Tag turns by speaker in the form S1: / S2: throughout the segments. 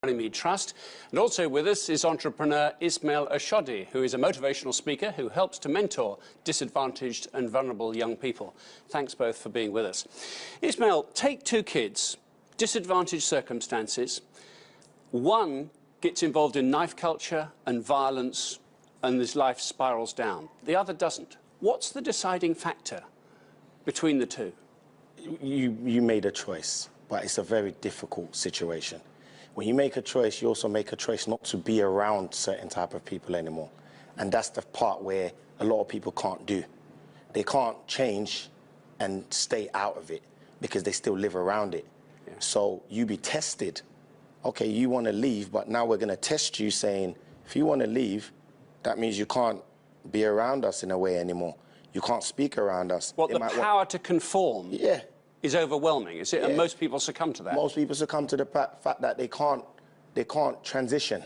S1: Runnymede Trust. And also with us is entrepreneur Ismail Ashodi, who is a motivational speaker who helps to mentor disadvantaged and vulnerable young people. Thanks both for being with us. Ismail, take two kids, disadvantaged circumstances. One gets involved in knife culture and violence and his life spirals down. The other doesn't. What's the deciding factor between the two?
S2: You made a choice, but it's a very difficult situation. When you make a choice, you also make a choice not to be around certain type of people anymore. And that's the part where a lot of people can't do. They can't change and stay out of it because they still live around it. Yeah. So you be tested. Okay, you want to leave, but now we're going to test you saying, if you want to leave, that means you can't be around us in a way anymore. You can't speak around us.
S1: What, the power to conform?
S2: Yeah.
S1: Is overwhelming, is it? Yeah. And most people succumb to that.
S2: Most people succumb to the fact that they can't transition.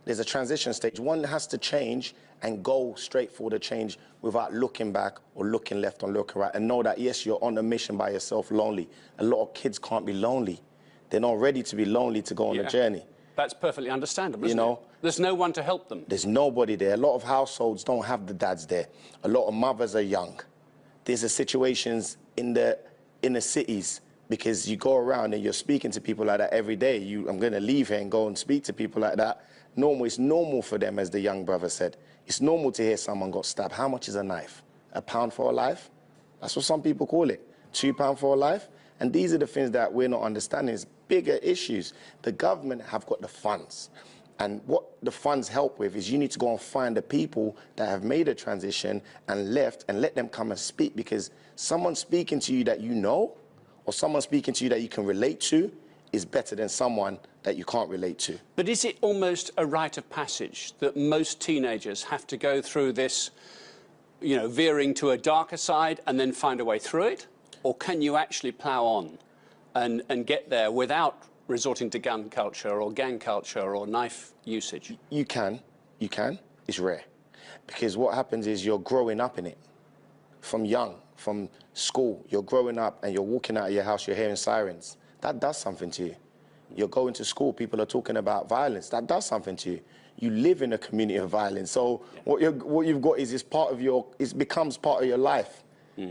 S2: There's a transition stage. One has to change and go straight for the change without looking back or looking left or looking right, and know that, yes, you're on a mission by yourself, lonely. A lot of kids can't be lonely. They're not ready to be lonely to go on a journey. That's
S1: perfectly understandable, isn't it? There's no one to help them.
S2: There's nobody there. A lot of households don't have the dads there. A lot of mothers are young. There's situations in the cities, because you go around and you're speaking to people like that every day. I'm going to leave here and go and speak to people like that. It's normal for them, as the young brother said. It's normal to hear someone got stabbed. How much is a knife? £1 for a life? That's what some people call it. £2 for a life? And these are the things that we're not understanding. It's bigger issues. The government have got the funds. And what the funds help with is you need to go and find the people that have made a transition and left and let them come and speak, because someone speaking to you that you know or someone speaking to you that you can relate to is better than someone that you can't relate to.
S1: But is it almost a rite of passage that most teenagers have to go through this, veering to a darker side and then find a way through it? Or can you actually plough on and get there without resorting to gun culture or gang culture or knife usage?
S2: You can. It's rare. Because what happens is you're growing up in it. From young, from school, you're growing up and you're walking out of your house, you're hearing sirens. That does something to you. You're going to school, people are talking about violence. That does something to you. You live in a community of violence. So what you've got is it becomes part of your life,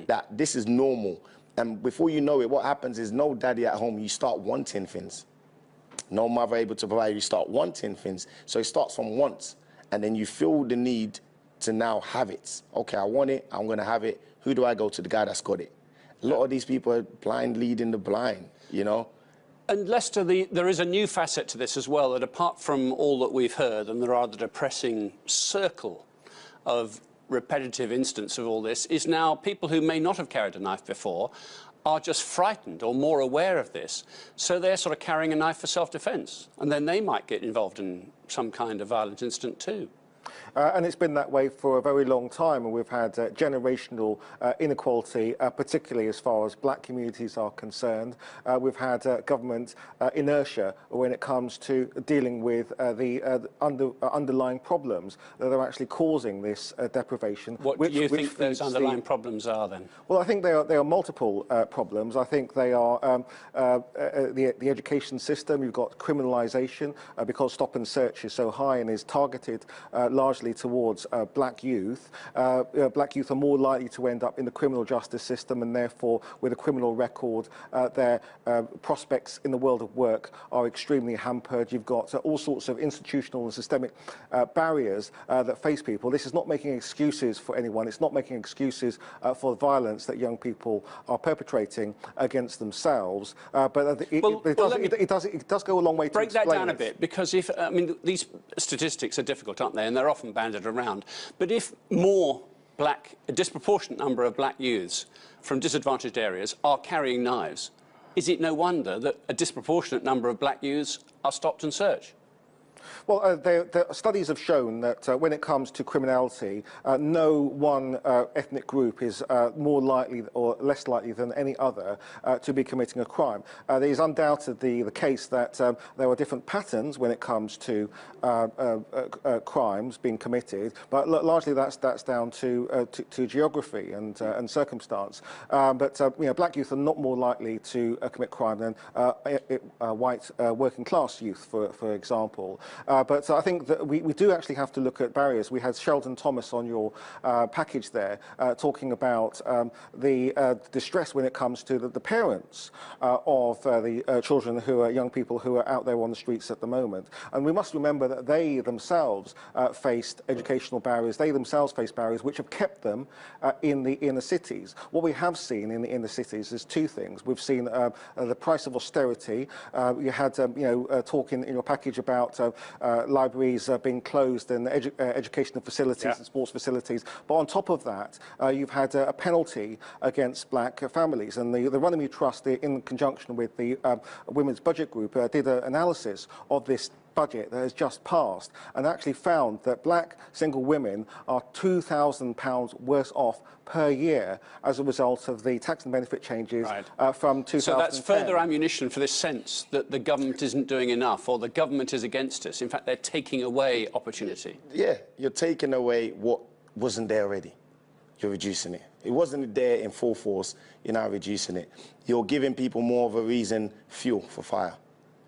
S2: that this is normal. And before you know it, what happens is no daddy at home, you start wanting things. No mother able to provide, you start wanting things. So it starts from wants, and then you feel the need to now have it. Okay, I want it, I'm gonna have it. Who do I go to? The guy that's got it. A lot of these people are blind leading the blind,
S1: And Lester, there is a new facet to this as well, that apart from all that we've heard and the rather depressing circle of repetitive instance of all this, is now people who may not have carried a knife before are just frightened or more aware of this. So they're sort of carrying a knife for self-defense, and then they might get involved in some kind of violent incident too.
S3: And it's been that way for a very long time, and we've had generational inequality, particularly as far as black communities are concerned. We've had government inertia when it comes to dealing with the underlying problems that are actually causing this deprivation.
S1: What do you think those underlying problems are then?
S3: Well, I think they are multiple problems. I think they are the education system. You've got criminalisation because stop and search is so high and is targeted largely towards black youth. Black youth are more likely to end up in the criminal justice system, and therefore with a criminal record their prospects in the world of work are extremely hampered. You've got all sorts of institutional and systemic barriers that face people. This is not making excuses for anyone. It's not making excuses for the violence that young people are perpetrating against themselves. But it does go a long way to
S1: break that down a bit, because these statistics are difficult, aren't they? And they're often banded around. But if a disproportionate number of black youths from disadvantaged areas are carrying knives, is it no wonder that a disproportionate number of black youths are stopped and searched?
S3: Well, the studies have shown that when it comes to criminality, no one ethnic group is more likely or less likely than any other to be committing a crime. There is undoubtedly the case that there are different patterns when it comes to crimes being committed, but largely that's down to geography and circumstance. But black youth are not more likely to commit crime than white working class youth, for example. But I think that we do actually have to look at barriers. We had Sheldon Thomas on your package there talking about the distress when it comes to the parents of the children who are young people who are out there on the streets at the moment. And we must remember that they themselves faced educational barriers. They themselves faced barriers which have kept them in the inner cities. What we have seen in the inner cities is two things. We've seen the price of austerity. You had talk in your package about libraries being closed and educational facilities and sports facilities. But on top of that, you've had a penalty against black families. And the Runnymede Trust, in conjunction with the Women's Budget Group, did an analysis of this budget that has just passed and actually found that black single women are £2,000 worse off per year as a result of the tax and benefit changes from 2010.
S1: So that's further ammunition for this sense that the government isn't doing enough or the government is against us. In fact, they're taking away opportunity.
S2: Yeah, you're taking away what wasn't there already. You're reducing it. It wasn't there in full force. You're now reducing it. You're giving people more of a reason, fuel for fire.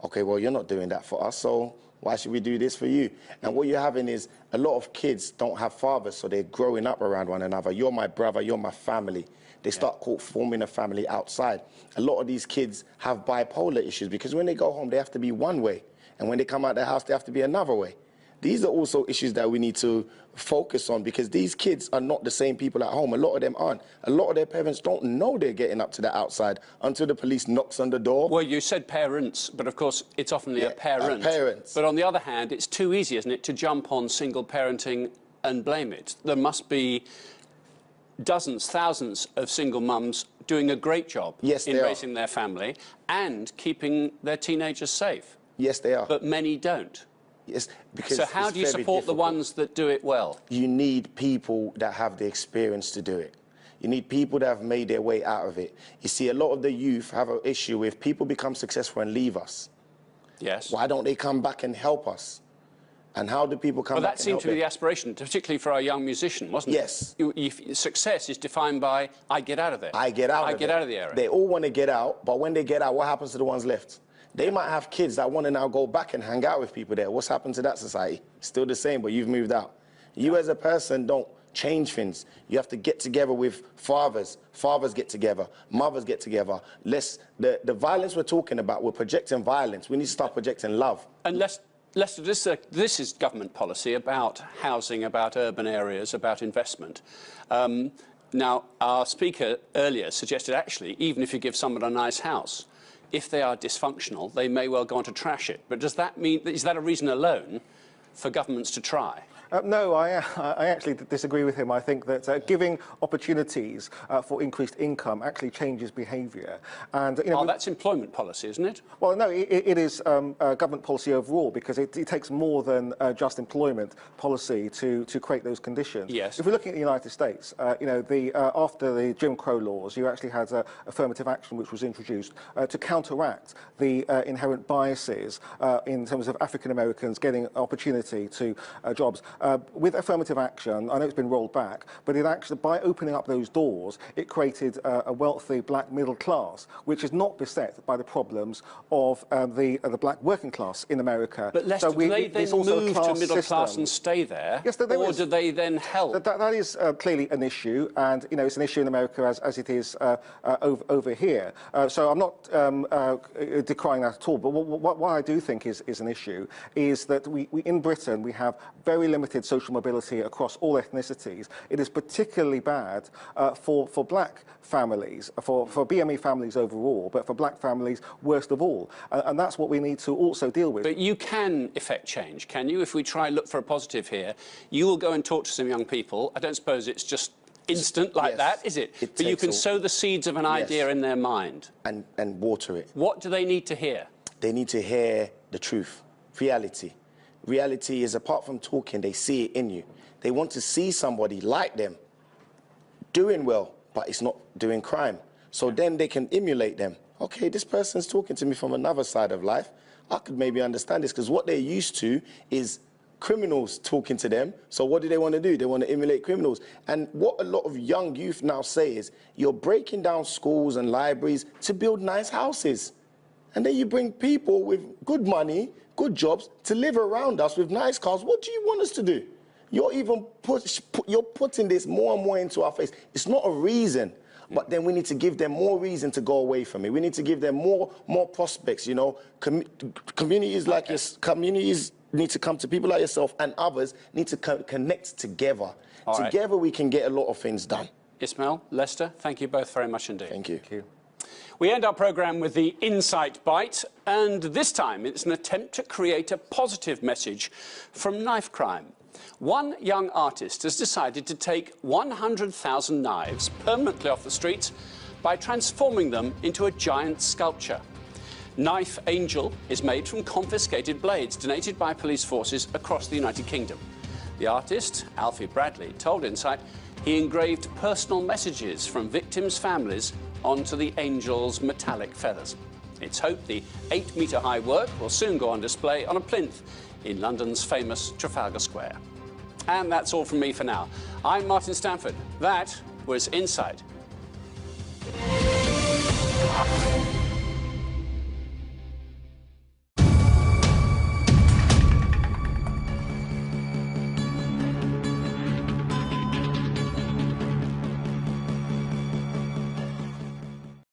S2: Okay, well, you're not doing that for us, so why should we do this for you? And what you're having is a lot of kids don't have fathers, so they're growing up around one another. You're my brother, you're my family. They start forming a family outside. A lot of these kids have bipolar issues because when they go home, they have to be one way. And when they come out their house, they have to be another way. These are also issues that we need to focus on because these kids are not the same people at home. A lot of them aren't. A lot of their parents don't know they're getting up to the outside until the police knocks on the door.
S1: Well, you said parents, but of course it's often a parent.
S2: Parents.
S1: But on the other hand, it's too easy, isn't it, to jump on single parenting and blame it. There must be dozens, thousands of single mums doing a great job in raising their family and keeping their teenagers safe.
S2: Yes, they are.
S1: But many don't.
S2: Yes, because
S1: so how do you support the ones that do it well?
S2: You need people that have the experience to do it. You need people that have made their way out of it. You see, a lot of the youth have an issue with people become successful and leave us.
S1: Yes.
S2: Why don't they come back and help us? And how do people come back and help?
S1: Well, that seemed to be the aspiration, particularly for our young musician, wasn't it?
S2: Yes.
S1: Success is defined by, I get out of it.
S2: I get out of it.
S1: I get out of the area.
S2: They all want to get out, but when they get out, what happens to the ones left? They might have kids that want to now go back and hang out with people there. What's happened to that society? Still the same, but you've moved out. You as a person don't change things. You have to get together with fathers. Fathers get together. Mothers get together. The violence we're talking about, we're projecting violence. We need to start projecting love.
S1: And Lester, this is government policy about housing, about urban areas, about investment. Now, our speaker earlier suggested actually, even if you give someone a nice house, if they are dysfunctional, they may well go on to trash it. But does that mean, is that a reason alone for governments to try?
S3: No, I actually disagree with him. I think that giving opportunities for increased income actually changes behaviour. And
S1: that's employment policy, isn't it?
S3: Well, no, it is government policy overall because it takes more than just employment policy to create those conditions.
S1: Yes.
S3: If we're looking at the United States, after the Jim Crow laws, you actually had affirmative action which was introduced to counteract the inherent biases in terms of African Americans getting opportunity to jobs. With affirmative action, I know it's been rolled back, but it actually, by opening up those doors, it created a wealthy black middle class, which is not beset by the problems of the black working class in America.
S1: But Lester, do they then move to middle class and stay there?
S3: Yes, or
S1: do they then help?
S3: That is clearly an issue, and it's an issue in America as it is over here. So I'm not decrying that at all. But what I do think is an issue is that we in Britain we have very limited social mobility across all ethnicities. It is particularly bad for black families, for BME families overall, but for black families worst of all. And that's what we need to also deal with.
S1: But you can effect change, can you? If we try and look for a positive here, you will go and talk to some young people. I don't suppose it's just instant like that, is it? But you can sow the seeds of an idea in their mind.
S2: And water it.
S1: What do they need to hear?
S2: They need to hear the truth, reality. reality is, apart from talking, they see it in you. They want to see somebody like them doing well, but it's not doing crime. So then they can emulate them. Okay, this person's talking to me from another side of life. I could maybe understand this, because what they're used to is criminals talking to them. So what do they want to do? They want to emulate criminals. And what a lot of young youth now say is, you're breaking down schools and libraries to build nice houses. And then you bring people with good money, good jobs, to live around us with nice cars. What do you want us to do? You're even you're putting this more and more into our face. It's not a reason. But then we need to give them more reason to go away from it. We need to give them more prospects, you know. Communities like communities need to come to people like yourself, and others need to connect together. Together we can get a lot of things done.
S1: Ismail, Lester, thank you both very much indeed.
S2: Thank you.
S3: Thank you.
S1: We end our programme with the Insight Bite, and this time it's an attempt to create a positive message from knife crime. One young artist has decided to take 100,000 knives permanently off the streets by transforming them into a giant sculpture. Knife Angel is made from confiscated blades donated by police forces across the United Kingdom. The artist, Alfie Bradley, told Insight he engraved personal messages from victims' families onto the angel's metallic feathers. It's hoped the 8-metre-high work will soon go on display on a plinth in London's famous Trafalgar Square. And that's all from me for now. I'm Martin Stanford. That was Insight.